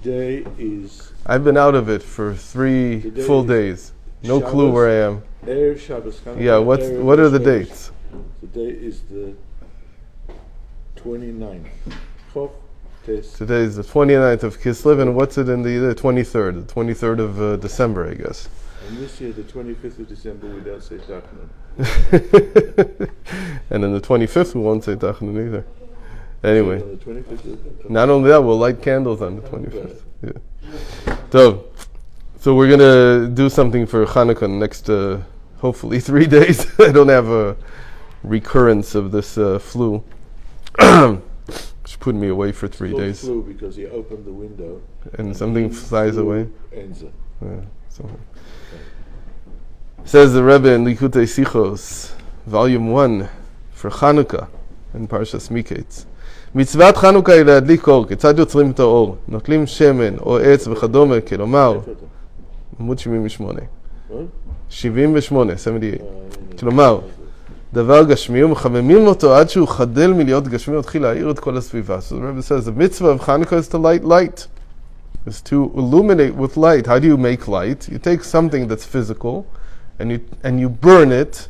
Today is... I've been out of it for 3 full days. No Shabbos, clue where I am. Shabbos, Yeah, what are the dates? Today is the 29th. Today is the 29th of Kislev, and what's it in the 23rd? The 23rd of December, I guess. And this year, the 25th of December, we don't say Tachanun. And then the 25th, we won't say Tachanun either. Anyway, On the 25th not only that, we'll light candles on the 25th. Yeah. So we're going to do something for Chanukah next, hopefully, 3 days. I don't have a recurrence of this flu. Which put me away for 3 days. Flu because he opened the window. And something flies away. Enza. Yeah, says the Rebbe in Likutei Sichos, Volume 1, for Chanukah, in Parshas Miketz. מצוות חנוכה היא להדליק אור, כיצד יוצרים את האור? נוטלים שמן או עץ וכדומה, כלומר, עמוד 78. 78, 78. כלומר, דבר גשמי ומחממים אותו עד שהוא חדל מלהיות גשמי, התחיל להאיר את כל הסביבה. So the Rebbe says, the mitzvah of Chanukah is to light light. Is to illuminate with light. How do you make light? You take something that's physical and you burn it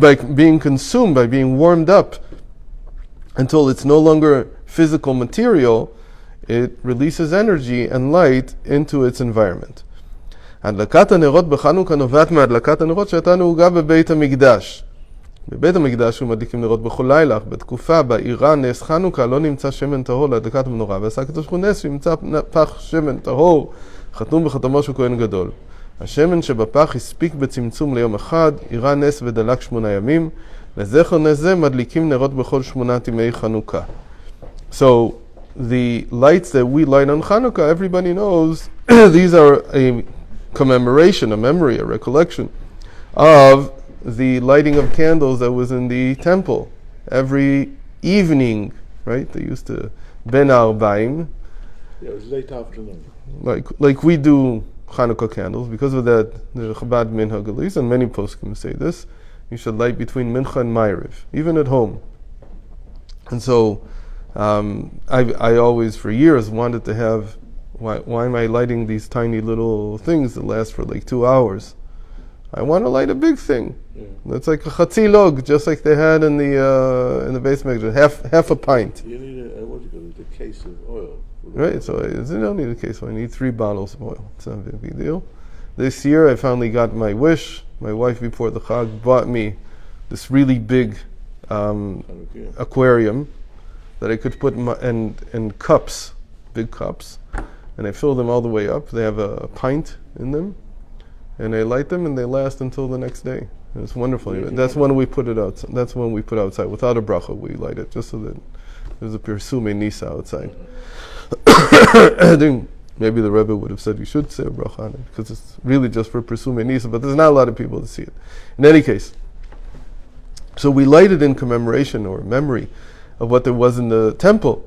by being consumed, by being warmed up until it's no longer physical material. It releases energy and light into its environment. הדלקת הנרות בחנוכה נובעת מהדלקת הנרות שהייתה נהוגה בבית המקדש. בבית המקדש הוא מדליקים נרות בכל לילה, אך בתקופה באירה נס חנוכה לא נמצא שמן טהור להדלקת המנורה, ועשה הקדוש ברוך הוא נס וימצא פח שמן טהור חתום בחתמו של כהן גדול. השמן שבפח הספיק בצמצום ליום אחד, אירה נס ודלק 8 ימים, לזכר נס זה מדליקים נרות בכל 8 ימי חנוכה. So the lights that we light on Chanukah, everybody knows, these are a commemoration, a memory, a recollection of the lighting of candles that was in the temple every evening, right? They used to ben arbaim. Yeah, it was late afternoon. Like we do Chanukah candles. Because of that, the Chabad minhag, at least, and many poskim say this, you should light between mincha and ma'ariv, even at home. And so, I always, for years, wanted to have, why am I lighting these tiny little things that last for like 2 hours? I want to light a big thing. Yeah. That's like a chatzi log, just like they had in the base mikdash, half a pint. You need a case of oil. Right, so I don't need a case of oil. I need 3 bottles of oil. It's not a big deal. This year I finally got my wish. My wife before the Chag bought me this really big aquarium that I could put in cups, big cups, and I fill them all the way up. They have a pint in them. And I light them, and they last until the next day. And it's wonderful. That's when we put it out. That's when we put outside without a bracha. We light it just so that there's a pirsume nisa outside. I think maybe the Rebbe would have said you should say a bracha on it because it's really just for pirsume nisa. But there's not a lot of people to see it. In any case, so we light it in commemoration or memory of what there was in the temple.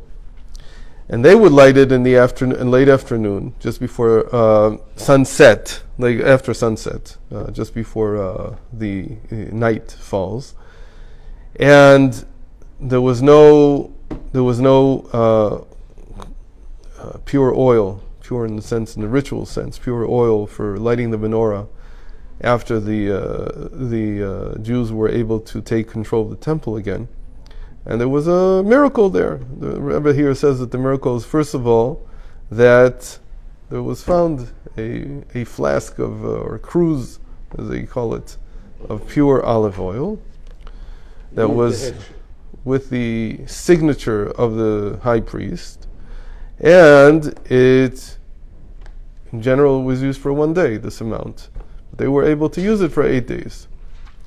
And they would light it in the late afternoon, just before sunset, like after sunset, just before the night falls. And there was no pure oil, pure in the sense, in the ritual sense, pure oil for lighting the menorah after the Jews were able to take control of the temple again. And there was a miracle there. The Rebbe here says that the miracle is, first of all, that there was found a flask of, or cruse, as they call it, of pure olive oil that was with the signature of the high priest. And it, in general, was used for 1 day, this amount. They were able to use it for 8 days.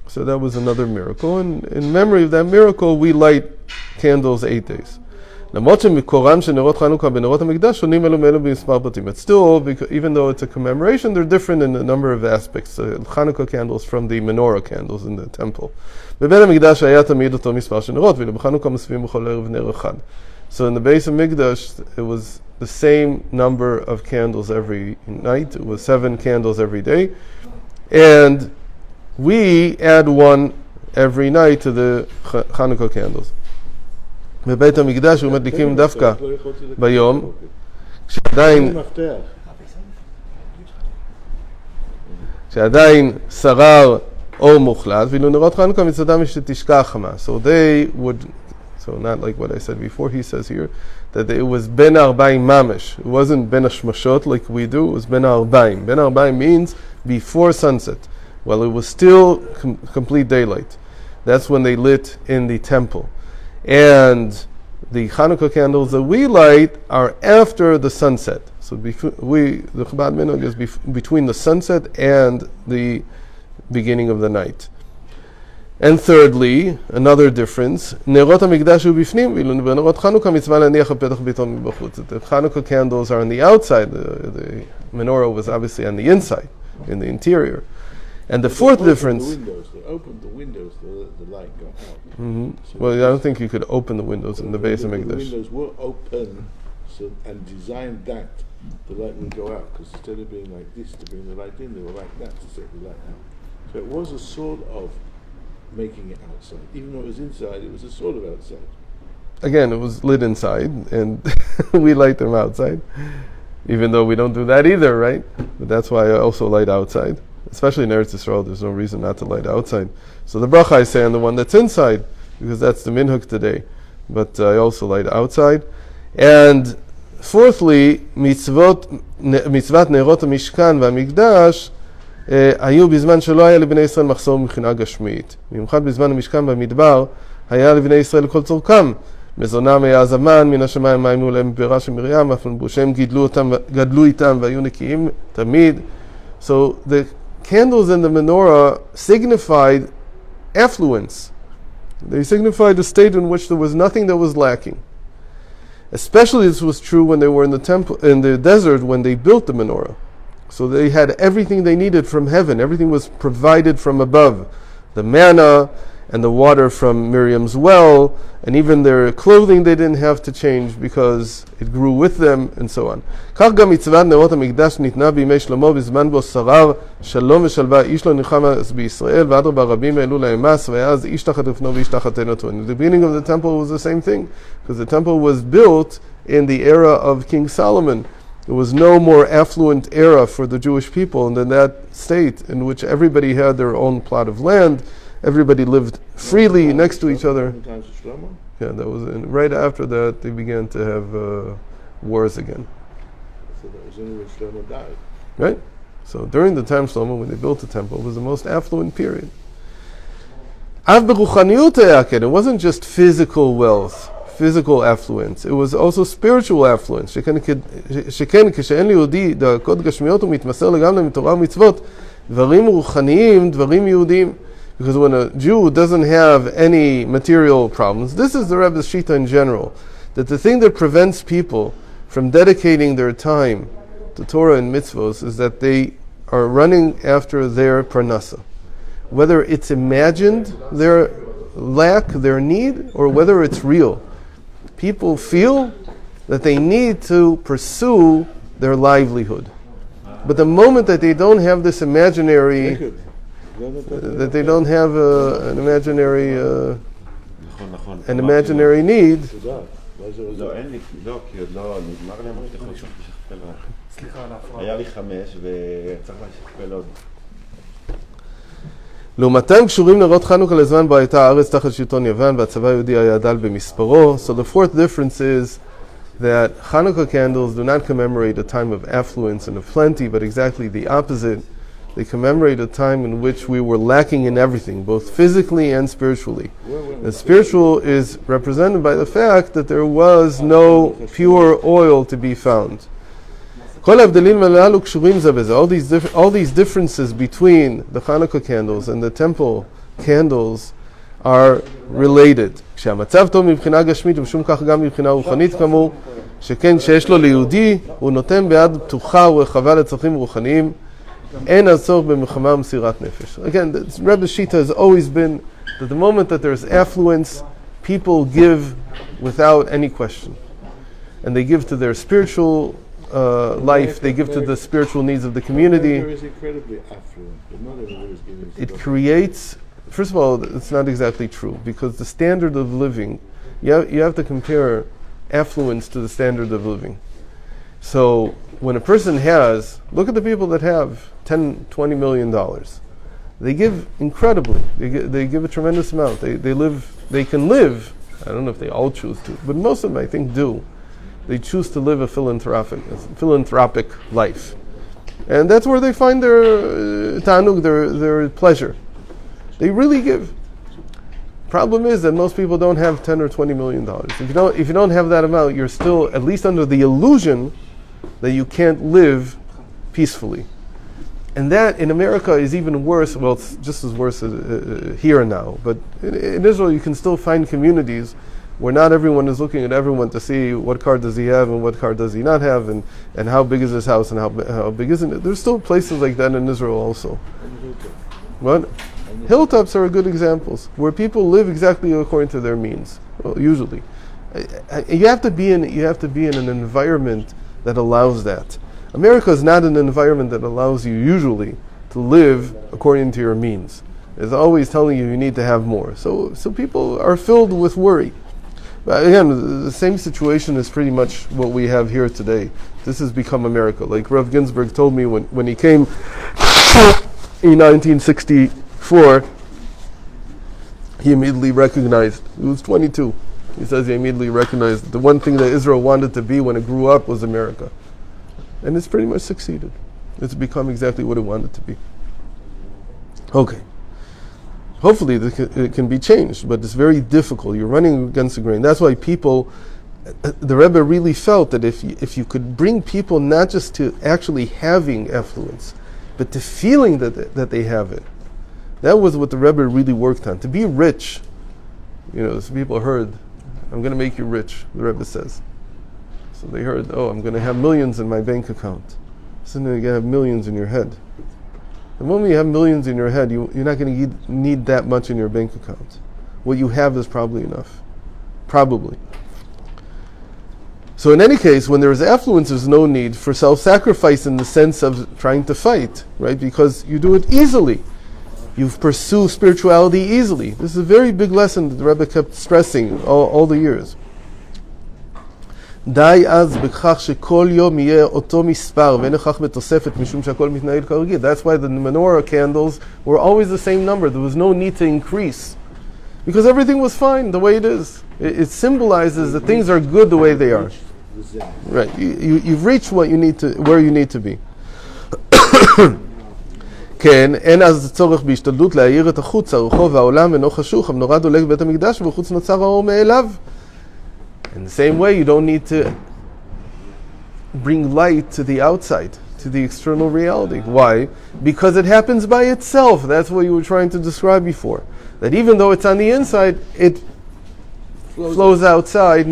So that was another miracle, and in memory of that miracle, we light candles 8 days. But still, even though it's a commemoration, they're different in a number of aspects. Chanukah candles from the Menorah candles in the temple. So in the base of Mikdash, it was the same number of candles every night. It was 7 candles every day. And we add 1 every night to the Chanukah candles. בבית המקדש ומדליקים דווקא ביום, כשעדיין שרר אור מוחלט, ואילו נרות חנוכה מצדם יש שתשקע חמה. So they would, so not like what I said before, he says here, that it was ben arba'im mamish. It wasn't ben hashmashot like we do, it was ben arba'im. Ben arba'im means before sunset. Well, it was still complete daylight. That's when they lit in the temple. And the Channukah candles that we light are after the sunset. So the Chabad minhag is between the sunset and the beginning of the night. And thirdly, another difference, Nerot HaMikdash hu bifnim, v'nerot Chanukah mitzvah le'niach ha'petach biton mibachutz. The Chanukah candles are on the outside. The menorah was obviously on the inside, in the interior. And the fourth difference... They opened the windows, the light got out. Mm-hmm. So well, I don't think you could open the windows in the base of Mikdash. The windows were open and designed that the light would go out, because instead of being like this to bring the light in, they were like that to set the light out. So it was a sort of making it outside. Even though it was inside, it was a sort of outside. Again, it was lit inside, and we light them outside. Even though we don't do that either, right? But that's why I also light outside. Especially in Eretz Yisrael, there's no reason not to light outside. So the bracha I say on the one that's inside, because that's the minhag today. But I also light outside. And fourthly, מצוות נרות המשכן והמקדש היו בזמן שלא היה לבני ישראל מחסור מבחינה גשמית. במיוחד בזמן המשכן במדבר, היה לבני ישראל לכל צורכם. מזונם היה הזמן, מן השמיים מים נו להם בבירה של מרים, אף נבושם גדלו איתם והיו נקיים תמיד. So the candles in the menorah signified affluence. They signified a state in which there was nothing that was lacking. Especially this was true when they were in the temple, in the desert, when they built the menorah. So they had everything they needed from heaven. Everything was provided from above. The manna and the water from Miriam's well, and even their clothing they didn't have to change because it grew with them, and so on. כך גם מצוות נרות המקדש ניתנה בימי שלמה בזמן בו שרר שלום ושלווה איש לא נלחם אז בישראל ואדרבה רבים העלו להם מס ואז איש תחת לפנו ואיש תחת תאנתו. In the beginning of the temple was the same thing, because the temple was built in the era of King Solomon. There was no more affluent era for the Jewish people than that state in which everybody had their own plot of land. Everybody lived freely next to each other. Yeah, that was right after that they began to have wars again. So that was only when Shlomo died. Right? So during the time Shlomo, when they built the temple, it was the most affluent period. It wasn't just physical wealth, physical affluence. It was also spiritual affluence. שכן כשאין ליהודי דרכות גשמיות הוא מתמסר לגמרי מתורה ומצוות, דברים רוחניים, דברים יהודיים. Because when a Jew doesn't have any material problems, this is the Rebbe's Shita in general, that the thing that prevents people from dedicating their time to Torah and mitzvos is that they are running after their parnasa. Whether it's imagined, their lack, their need, or whether it's real. People feel that they need to pursue their livelihood. But the moment that they don't have this imaginary... that they don't have an imaginary need. לעומתם קשורים נרות חנוכה לזמן בו הייתה הארץ תחת שלטון יוון והצבא היהודי היה דל במספרו. So the fourth difference is that Channukah candles do not commemorate a time of affluence and of plenty, but exactly the opposite. They commemorate a time in which we were lacking in everything, both physically and spiritually. The spiritual is represented by the fact that there was no pure oil to be found. All these differences between the Channukah candles and the temple candles are related. כשהמצב טוב מבחינה גשמית ומשום כך גם מבחינה רוחנית כאמור, שכן שיש לו ליהודי, הוא נותן ביד פתוחה ורחבה לצרכים רוחניים, אין הצורך במלחמה ומסירת נפש. Again, the Rebbe's Shita has always been that the moment that there's affluence, people give without any question. And they give to their spiritual life, they give to the spiritual needs of the community. America is incredibly affluent, but not everybody is giving. It creates, first of all, it's not exactly true, because the standard of living, you have to compare affluence to the standard of living. So when a person has, look at the people that have $10, $20 million. They give incredibly. They give a tremendous amount. They can live. I don't know if they all choose to, but most of them I think do. They choose to live a philanthropic life. And that's where they find their ta'anug, their pleasure. They really give. Problem is that most people don't have $10 or $20 million. If you don't have that amount, you're still at least under the illusion that you can't live peacefully. And that in America is even worse. Well, it's just as worse as, here and now. But in Israel, you can still find communities where not everyone is looking at everyone to see what car does he have and what car does he not have, and how big is his house and how big isn't it. There's still places like that in Israel also. What? Hilltops are good examples where people live exactly according to their means. Well, usually, you have to be in an environment that allows that. America is not an environment that allows you usually to live according to your means. It's always telling you need to have more. So people are filled with worry. But again, the same situation is pretty much what we have here today. This has become America. Like Rav Ginsburg told me when he came in 1964, he immediately recognized, he was 22, he says he immediately recognized the one thing that Israel wanted to be when it grew up was America. And it's pretty much succeeded. It's become exactly what it wanted to be. Okay. Hopefully it can be changed, but it's very difficult. You're running against the grain. That's why people, the Rebbe really felt that if you could bring people not just to actually having affluence, but to feeling that they have it, that was what the Rebbe really worked on. To be rich, some people heard, I'm going to make you rich, the Rebbe says. So they heard, I'm going to have millions in my bank account. So then you're going to have millions in your head. The moment you have millions in your head, you're not going to need that much in your bank account. What you have is probably enough. Probably. So in any case, when there is affluence, there's no need for self-sacrifice in the sense of trying to fight, right? Because you do it easily. You pursue spirituality easily. This is a very big lesson that the Rebbe kept stressing all the years. די אז בכך שכל יום יהיה אותו מספר ואין לכך בתוספת משום שהכל מתנהל כרגיל. That's why the Menorah candles were always the same number. There was no need to increase because everything was fine the way it is. It symbolizes that things are good the way they are. Right. You've reached where you need to be. כן, אין אז צורך בהשתדלות להאיר את החוץ, הרחוב והעולם אינו חשוך, המנורה דולק בבית המקדש ובחוץ נוצר האור מאליו. In the same way, you don't need to bring light to the outside, to the external reality. Why? Because it happens by itself. That's what you were trying to describe before. That even though it's on the inside, it flows outside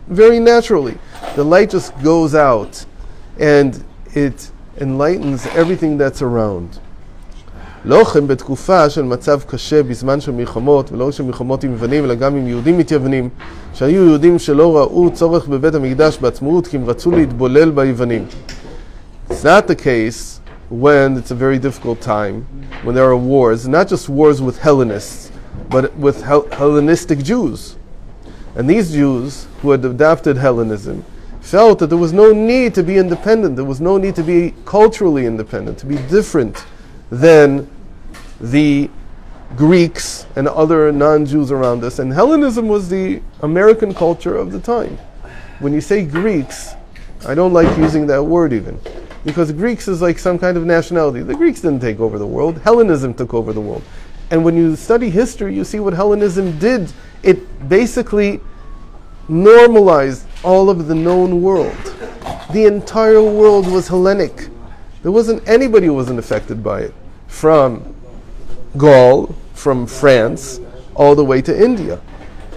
very naturally. The light just goes out and it enlightens everything that's around. לא כן בתקופה של מצב קשה בזמן של מלחמות, ולא של מלחמות עם יוונים, אלא גם עם יהודים מתייוונים, שהיו יהודים שלא ראו צורך בבית המקדש בעצמאות, כי הם רצו להתבולל ביוונים. It's not the case when it's a very difficult time, when there are wars, not just wars with Hellenists, but with Hellenistic Jews. And these Jews who had adopted Hellenism felt that there was no need to be independent, there was no need to be culturally independent, to be different than the Greeks and other non-Jews around us. And Hellenism was the American culture of the time. When you say Greeks, I don't like using that word even, because Greeks is like some kind of nationality. The Greeks didn't take over the world. Hellenism took over the world. And when you study history, you see what Hellenism did. It basically normalized all of the known world. The entire world was Hellenic. There wasn't anybody who wasn't affected by it. From Gaul, from France, all the way to India.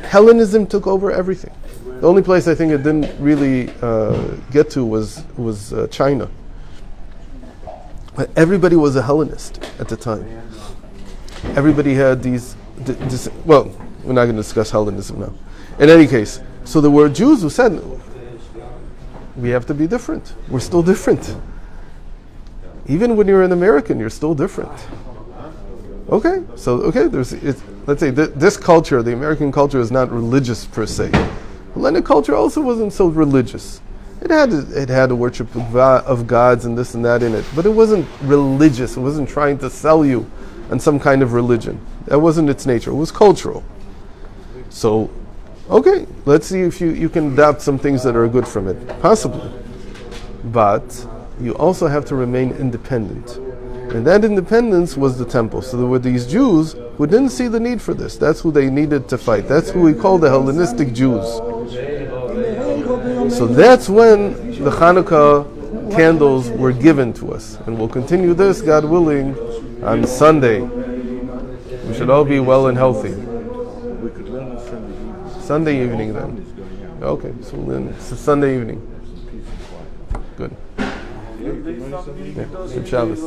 Hellenism took over everything. The only place I think it didn't really get to was China. But everybody was a Hellenist at the time. Everybody had these, well, we're not going to discuss Hellenism now. In any case, so there were Jews who said, we have to be different. We're still different. Even when you're an American, you're still different. Okay, let's say this culture, the American culture, is not religious per se. Hellenic culture also wasn't so religious. It had a worship of gods and this and that in it, but it wasn't religious. It wasn't trying to sell you on some kind of religion. That wasn't its nature. It was cultural. So, okay, let's see if you can adopt some things that are good from it. Possibly. But you also have to remain independent. And that independence was the temple. So there were these Jews who didn't see the need for this. That's who they needed to fight. That's who we call the Hellenistic Jews. So that's when the Channukah candles were given to us. And we'll continue this, God willing, on Sunday. We should all be well and healthy. We could learn on Sunday evening then. Okay, so then it's a Sunday evening. Good. Yeah, Good Shabbos.